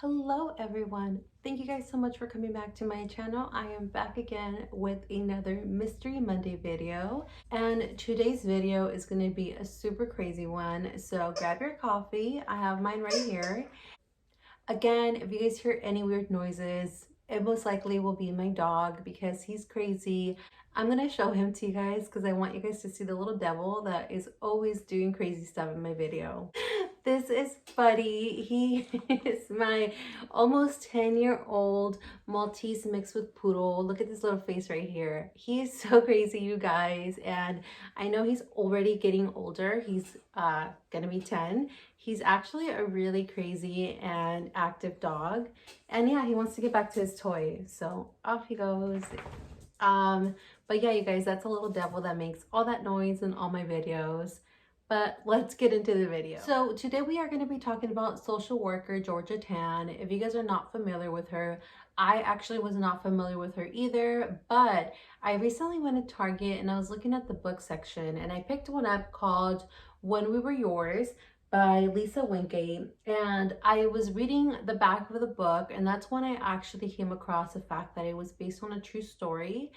Hello everyone. Thank you guys so much for coming back to my channel. I am back again with another Mystery Monday video, and today's video is going to be a super crazy one, so grab your coffee. I have mine right here. Again, if you guys hear any weird noises, it most likely will be my dog because he's crazy. I'm gonna show him to you guys because I want you guys to see the little devil that is always doing crazy stuff in my video. This is Buddy. He is my almost 10-year-old Maltese mixed with poodle. Look at this little face right here. He is so crazy, you guys, and I know he's already getting older. He's gonna be 10. He's actually a really crazy and active dog, and yeah, he wants to get back to his toy, so off he goes. But yeah, you guys, that's a little devil that makes all that noise in all my videos. But let's get into the video. So today we are going to be talking about social worker Georgia Tann. If you guys are not familiar with her, I actually was not familiar with her either, but I recently went to Target and I was looking at the book section and I picked one up called When We Were Yours by Lisa Wingate, and I was reading the back of the book, and that's when I actually came across the fact that it was based on a true story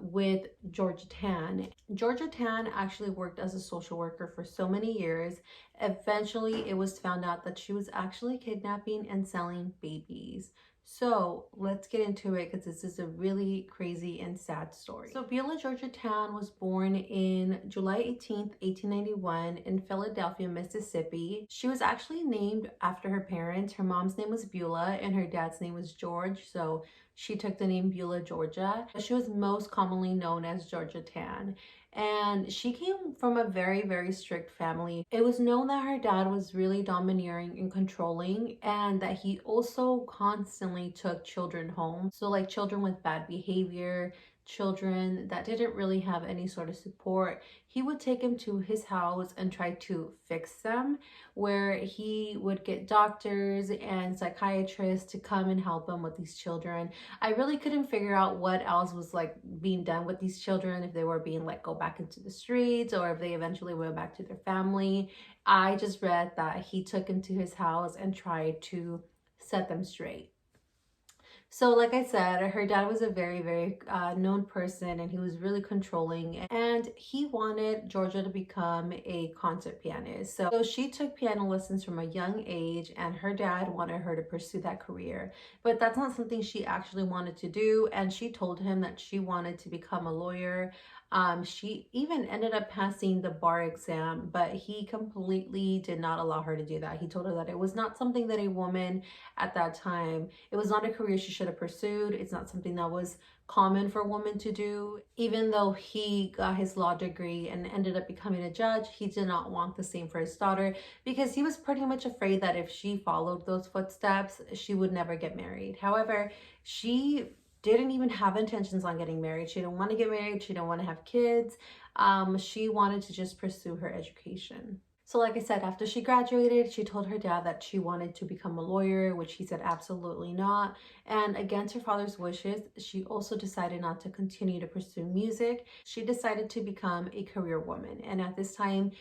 with Georgia Tann. Georgia Tann actually worked as a social worker for so many years. Eventually, it was found out that she was actually kidnapping and selling babies. So let's get into it because this is a really crazy and sad story. So Beulah Georgia Tann was born in July 18th, 1891 in Philadelphia, Mississippi. She was actually named after her parents. Her mom's name was Beulah and her dad's name was George. So she took the name Beulah Georgia. She was most commonly known as Georgia Tann. And she came from a very, very strict family. It was known that her dad was really domineering and controlling, and that he also constantly took children home. So like children with bad behavior, children that didn't really have any sort of support, he would take them to his house and try to fix them, where he would get doctors and psychiatrists to come and help him with these children. I really couldn't figure out what else was like being done with these children, if they were being let go back into the streets or if they eventually went back to their family. I just read that he took them to his house and tried to set them straight. So like I said, her dad was a very, very known person, and he was really controlling, and he wanted Georgia to become a concert pianist. So she took piano lessons from a young age, and her dad wanted her to pursue that career. But that's not something she actually wanted to do, and she told him that she wanted to become a lawyer. She even ended up passing the bar exam, but he completely did not allow her to do that. He told her that it was not something that a woman at that time, it was not a career she should have pursued. It's not something that was common for a woman to do. Even though he got his law degree and ended up becoming a judge, he did not want the same for his daughter, because he was pretty much afraid that if she followed those footsteps, she would never get married. However, she didn't even have intentions on getting married. She didn't want to get married. She didn't want to have kids. She wanted to just pursue her education. So like I said, after she graduated, she told her dad that she wanted to become a lawyer, which he said absolutely not. And against her father's wishes, she also decided not to continue to pursue music. She decided to become a career woman. And at this time,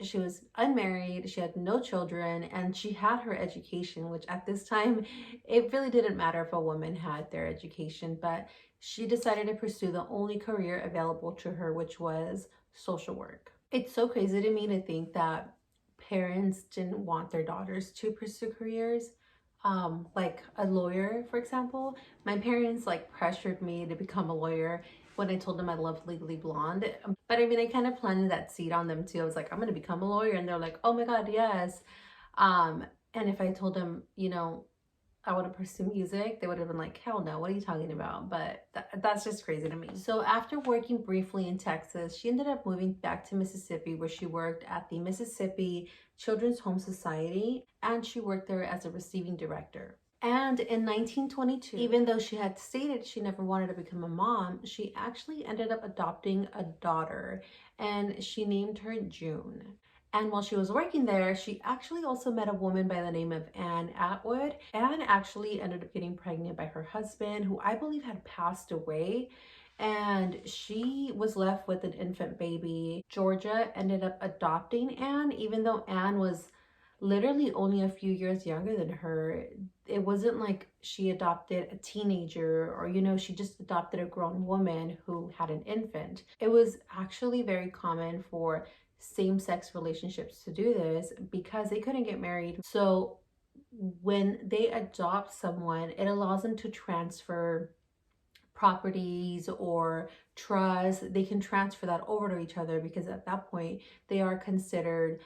she was unmarried, she had no children, and she had her education, which at this time, it really didn't matter if a woman had their education, but she decided to pursue the only career available to her, which was social work. It's so crazy to me to think that parents didn't want their daughters to pursue careers. Like a lawyer, for example. My parents like pressured me to become a lawyer when I told them I loved Legally Blonde. But I mean, I kind of planted that seed on them too. I was like, I'm gonna become a lawyer, and they're like, oh my God, yes. And if I told them, you know, I want to pursue music, they would have been like, hell no, what are you talking about? But that's just crazy to me. So after working briefly in Texas, she ended up moving back to Mississippi, where she worked at the Mississippi Children's Home Society, and she worked there as a receiving director. And in 1922, even though she had stated she never wanted to become a mom, she actually ended up adopting a daughter, and she named her June. And while she was working there, she actually also met a woman by the name of Anne Atwood. Anne actually ended up getting pregnant by her husband, who I believe had passed away, and she was left with an infant baby. Georgia ended up adopting Anne, even though Anne was literally only a few years younger than her. It wasn't like she adopted a teenager, or, you know, she just adopted a grown woman who had an infant. It was actually very common for same-sex relationships to do this because they couldn't get married. So when they adopt someone, it allows them to transfer properties or trust. They can transfer that over to each other because at that point they are considered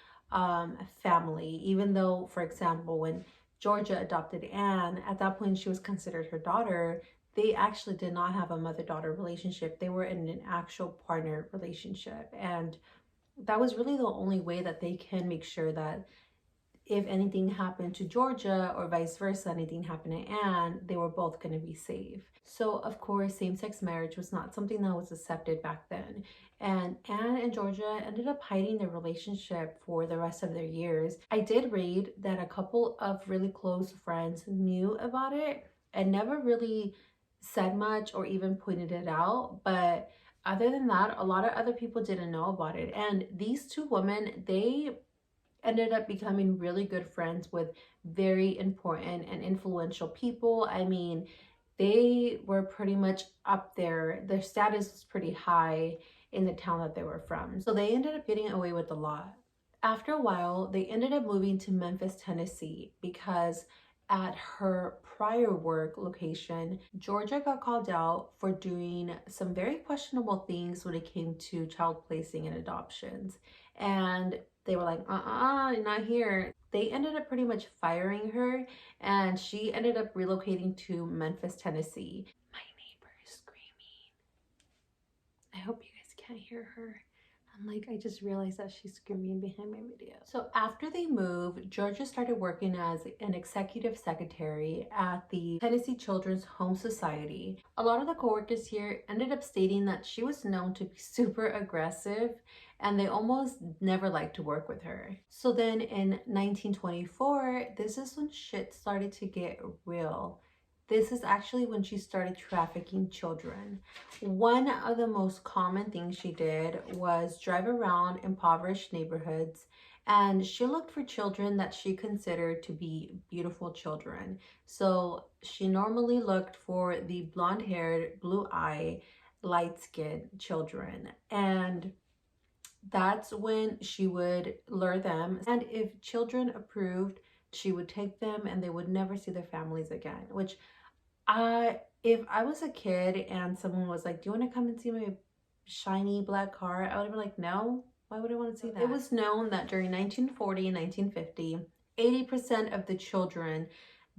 family. Even though, for example, when Georgia adopted Anne, at that point she was considered her daughter. They actually did not have a mother-daughter relationship. They were in an actual partner relationship, and that was really the only way that they can make sure that if anything happened to Georgia or vice versa, anything happened to Anne, they were both going to be safe. So, of course, same-sex marriage was not something that was accepted back then. And Anne and Georgia ended up hiding their relationship for the rest of their years. I did read that a couple of really close friends knew about it and never really said much or even pointed it out. But other than that, a lot of other people didn't know about it. And these two women, they ended up becoming really good friends with very important and influential people. I mean, they were pretty much up there. Their status was pretty high in the town that they were from. So they ended up getting away with a lot. After a while, they ended up moving to Memphis, Tennessee, because at her prior work location, Georgia got called out for doing some very questionable things when it came to child placing and adoptions. And they were like, you're not here. They ended up pretty much firing her, and she ended up relocating to Memphis, Tennessee. My neighbor is screaming. I hope you guys can't hear her. I just realized that she's screaming behind my video. So after they moved, Georgia started working as an executive secretary at the Tennessee Children's Home Society. A lot of the coworkers here ended up stating that she was known to be super aggressive, and they almost never liked to work with her. So then in 1924, this is when shit started to get real. This is actually when she started trafficking children. One of the most common things she did was drive around impoverished neighborhoods, and she looked for children that she considered to be beautiful children. So she normally looked for the blonde-haired, blue-eyed, light-skinned children, and that's when she would lure them. And if children approved, she would take them and they would never see their families again, which if I was a kid and someone was like, do you want to come and see my shiny black car? I would have been like, no, why would I want to see that? It was known that during 1940 and 1950, 80% of the children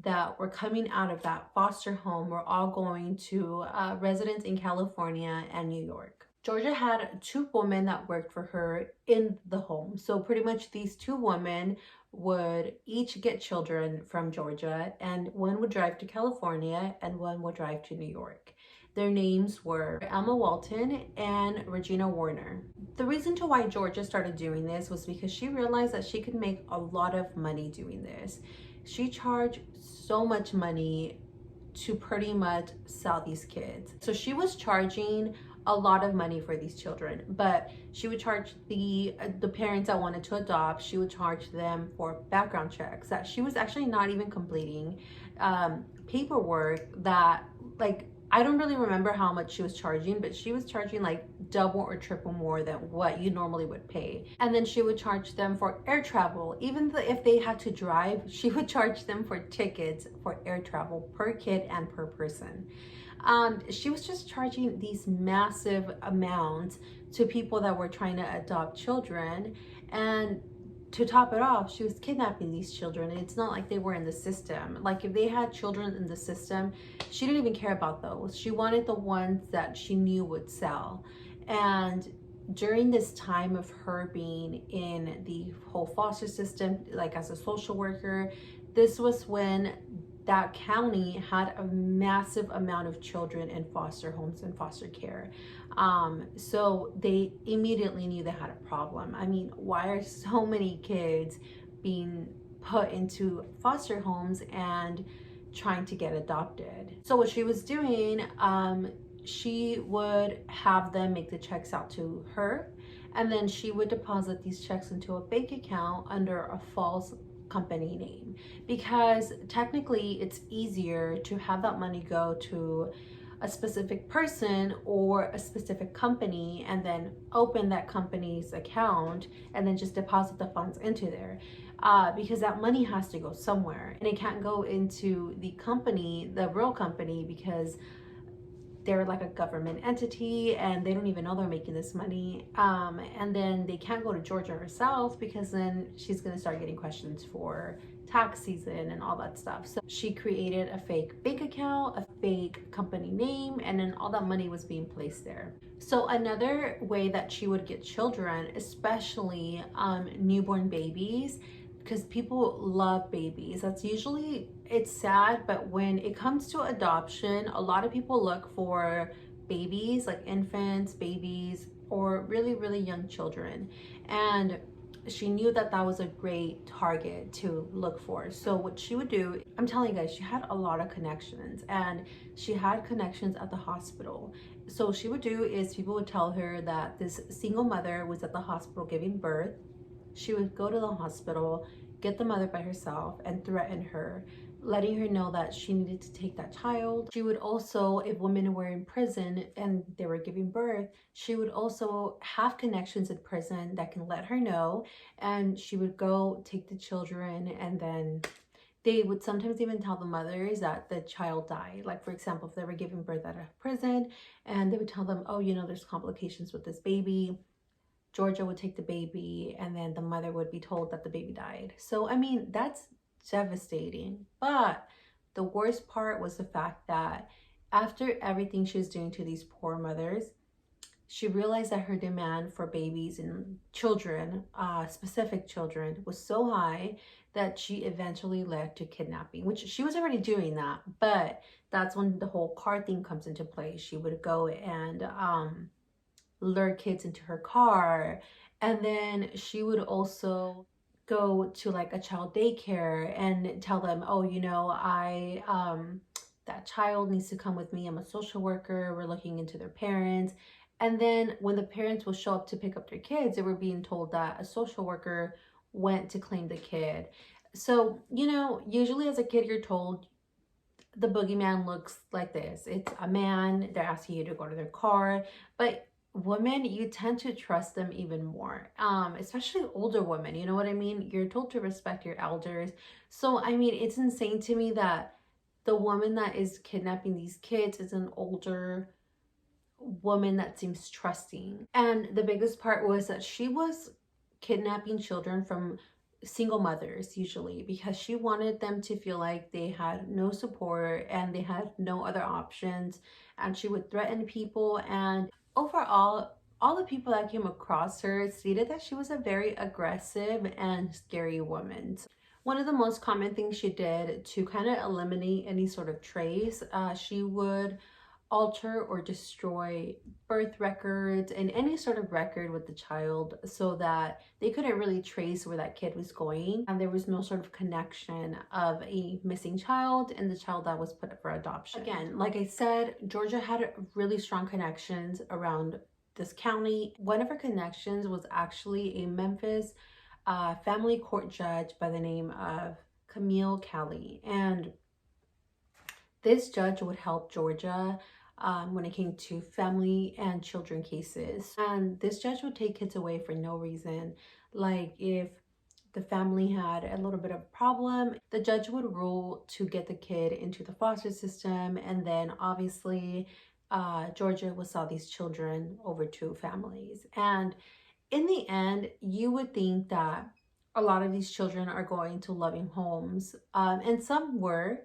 that were coming out of that foster home were all going to residents in California and New York. Georgia had two women that worked for her in the home. So pretty much these two women would each get children from Georgia, and one would drive to California and one would drive to New York. Their names were Emma Walton and Regina Warner. The reason to why Georgia started doing this was because she realized that she could make a lot of money doing this. She charged so much money to pretty much sell these kids. So she was charging a lot of money for these children, but she would charge the parents that wanted to adopt, she would charge them for background checks that she was actually not even completing, paperwork that, like, I don't really remember how much she was charging, but she was charging like double or triple more than what you normally would pay. And then she would charge them for air travel. Even if they had to drive, she would charge them for tickets for air travel per kid and per person. She was just charging these massive amounts to people that were trying to adopt children. And to top it off, she was kidnapping these children, and it's not like they were in the system. Like, if they had children in the system, she didn't even care about those. She wanted the ones that she knew would sell. And during this time of her being in the whole foster system, like as a social worker, this was when that county had a massive amount of children in foster homes and foster care. So they immediately knew they had a problem. I mean, why are so many kids being put into foster homes and trying to get adopted? So what she was doing, she would have them make the checks out to her, and then she would deposit these checks into a bank account under a false company name, because technically it's easier to have that money go to a specific person or a specific company and then open that company's account and then just deposit the funds into there, because that money has to go somewhere and it can't go into the company, the real company, because they're like a government entity and they don't even know they're making this money. And then they can't go to Georgia herself, because then she's going to start getting questions for tax season and all that stuff. So she created a fake bank account, a fake company name, and then all that money was being placed there. So another way that she would get children, especially newborn babies, because people love babies. That's usually, it's sad, but when it comes to adoption, a lot of people look for babies, like infants, babies, or really, really young children. And she knew that that was a great target to look for. So what she would do, I'm telling you guys, she had a lot of connections, and she had connections at the hospital. So what she would do is people would tell her that this single mother was at the hospital giving birth. She would go to the hospital, get the mother by herself, and threaten her, letting her know that she needed to take that child. She would also, if women were in prison and they were giving birth, she would also have connections in prison that can let her know, and she would go take the children, and then they would sometimes even tell the mothers that the child died. Like, for example, if they were giving birth out of prison, and they would tell them, oh, you know, there's complications with this baby, Georgia would take the baby, and then the mother would be told that the baby died. So, I mean, that's devastating. But the worst part was the fact that after everything she was doing to these poor mothers, she realized that her demand for babies and children, specific children, was so high that she eventually led to kidnapping, which she was already doing that. But that's when the whole car thing comes into play. She would go and lure kids into her car, and then she would also go to like a child daycare and tell them, oh, you know, that child needs to come with me, I'm a social worker, we're looking into their parents. And then when the parents will show up to pick up their kids, they were being told that a social worker went to claim the kid. So, you know, usually as a kid you're told the boogeyman looks like this. It's a man, they're asking you to go to their car. But women, you tend to trust them even more, especially older women, you know what I mean? You're told to respect your elders. So, I mean, it's insane to me that the woman that is kidnapping these kids is an older woman that seems trusting. And the biggest part was that she was kidnapping children from single mothers, usually because she wanted them to feel like they had no support and they had no other options. And she would threaten people, and overall, all the people that came across her stated that she was a very aggressive and scary woman. One of the most common things she did to kind of eliminate any sort of trace, she would alter or destroy birth records and any sort of record with the child, so that they couldn't really trace where that kid was going, and there was no sort of connection of a missing child and the child that was put up for adoption. Again, like I said, Georgia had really strong connections around this county. One of her connections was actually a Memphis family court judge by the name of Camille Kelly, and this judge would help Georgia when it came to family and children cases. And this judge would take kids away for no reason. Like if the family had a little bit of a problem, the judge would rule to get the kid into the foster system. And then obviously Georgia would sell these children over to families. And in the end, you would think that a lot of these children are going to loving homes. And some were,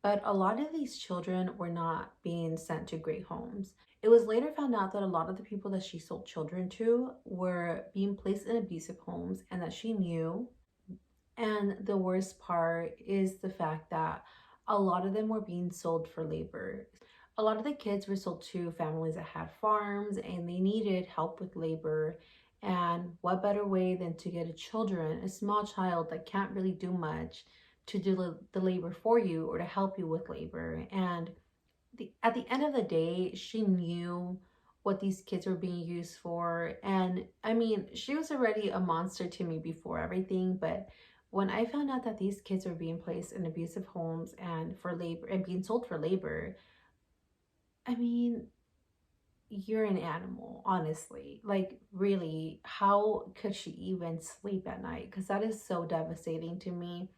but a lot of these children were not being sent to great homes. It was later found out that a lot of the people that she sold children to were being placed in abusive homes, and that she knew. And the worst part is the fact that a lot of them were being sold for labor. A lot of the kids were sold to families that had farms and they needed help with labor. And what better way than to get a small child that can't really do much, to do the labor for you or to help you with labor. And at the end of the day, she knew what these kids were being used for. And I mean, she was already a monster to me before everything, but When I found out that these kids were being placed in abusive homes and for labor and being sold for labor, I mean, you're an animal, honestly. Like, really, how could she even sleep at night? Because that is so devastating to me.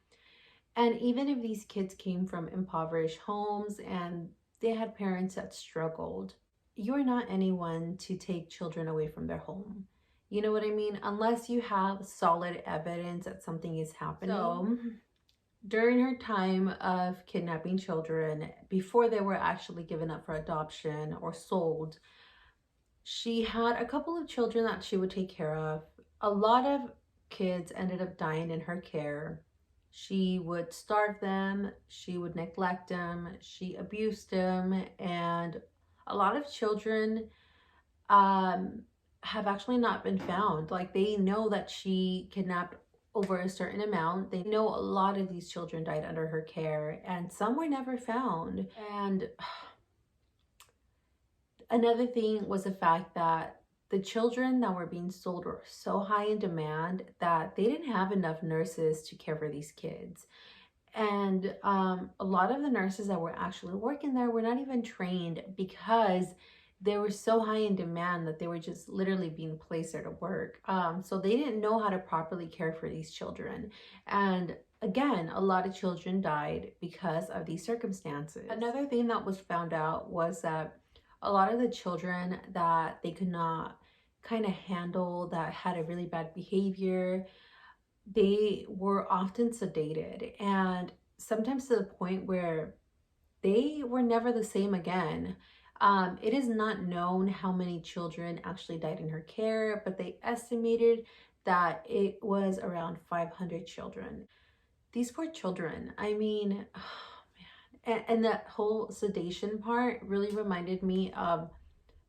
And even if these kids came from impoverished homes and they had parents that struggled, you're not anyone to take children away from their home. You know what I mean? Unless you have solid evidence that something is happening. So, during her time of kidnapping children, before they were actually given up for adoption or sold, she had a couple of children that she would take care of. A lot of kids ended up dying in her care. She would starve them, she would neglect them, she abused them, and a lot of children um, have actually not been found. Like, they know that she kidnapped over a certain amount. They know a lot of these children died under her care, and some were never found. And another thing was the fact that the children that were being sold were so high in demand that they didn't have enough nurses to care for these kids. And a lot of the nurses that were actually working there were not even trained because they were so high in demand that they were just literally being placed there to work. So they didn't know how to properly care for these children. And again, a lot of children died because of these circumstances. Another thing that was found out was that a lot of the children that they could not kind of handle, that had a really bad behavior, they were often sedated, and sometimes to the point where they were never the same again. It is not known how many children actually died in her care, but they estimated that it was around 500 children. These poor children, I mean, oh man. And that whole sedation part really reminded me of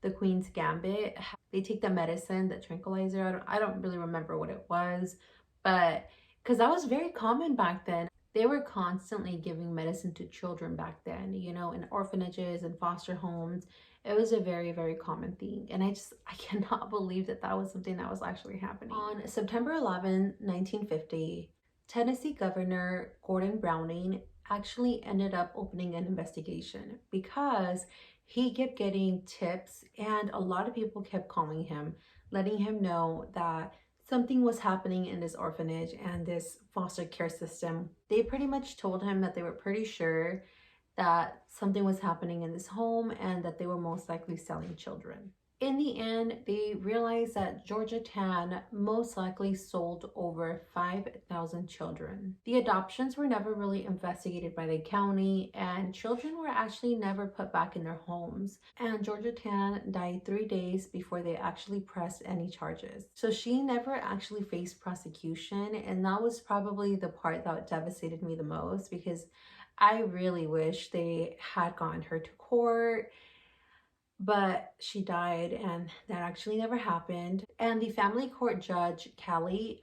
the Queen's Gambit. They take the medicine, the tranquilizer. I don't really remember what it was, but because that was very common back then. They were constantly giving medicine to children back then, you know, in orphanages and foster homes. It was a very, very common thing. And I cannot believe that that was something that was actually happening. On September 11, 1950, Tennessee Governor Gordon Browning actually ended up opening an investigation because he kept getting tips and a lot of people kept calling him, letting him know that something was happening in this orphanage and this foster care system. They pretty much told him that they were pretty sure that something was happening in this home and that they were most likely selling children. In the end, they realized that Georgia Tann most likely sold over 5,000 children. The adoptions were never really investigated by the county, and children were actually never put back in their homes. And Georgia Tann died 3 days before they actually pressed any charges. So she never actually faced prosecution, and that was probably the part that devastated me the most, because I really wish they had gotten her to court. But she died, and that actually never happened. And the family court judge, Kelly,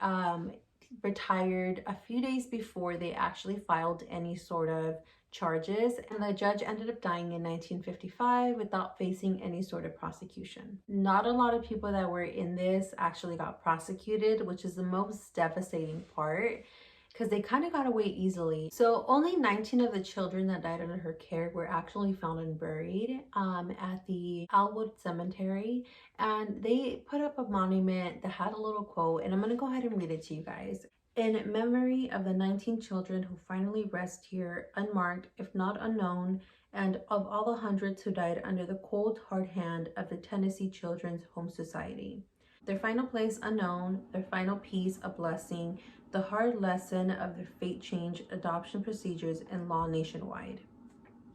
retired a few days before they actually filed any sort of charges. And the judge ended up dying in 1955 without facing any sort of prosecution. Not a lot of people that were in this actually got prosecuted, which is the most devastating part, because they kind of got away easily. So only 19 of the children that died under her care were actually found and buried at the Alwood Cemetery. And they put up a monument that had a little quote, and I'm going to go ahead and read it to you guys. In memory of the 19 children who finally rest here, unmarked, if not unknown, and of all the hundreds who died under the cold, hard hand of the Tennessee Children's Home Society. Their final place unknown, their final peace a blessing, the hard lesson of their fate change, adoption procedures, and law nationwide.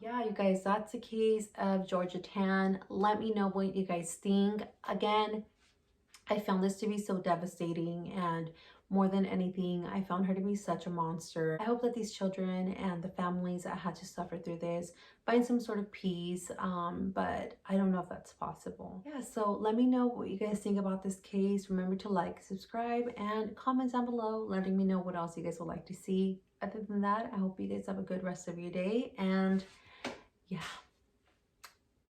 Yeah, you guys, that's the case of Georgia Tann. Let me know what you guys think. Again, I found this to be so devastating, and more than anything, I found her to be such a monster. I hope that these children and the families that had to suffer through this find some sort of peace, but I don't know if that's possible. Yeah, so let me know what you guys think about this case. Remember to like, subscribe, and comment down below letting me know what else you guys would like to see. Other than that, I hope you guys have a good rest of your day, and yeah.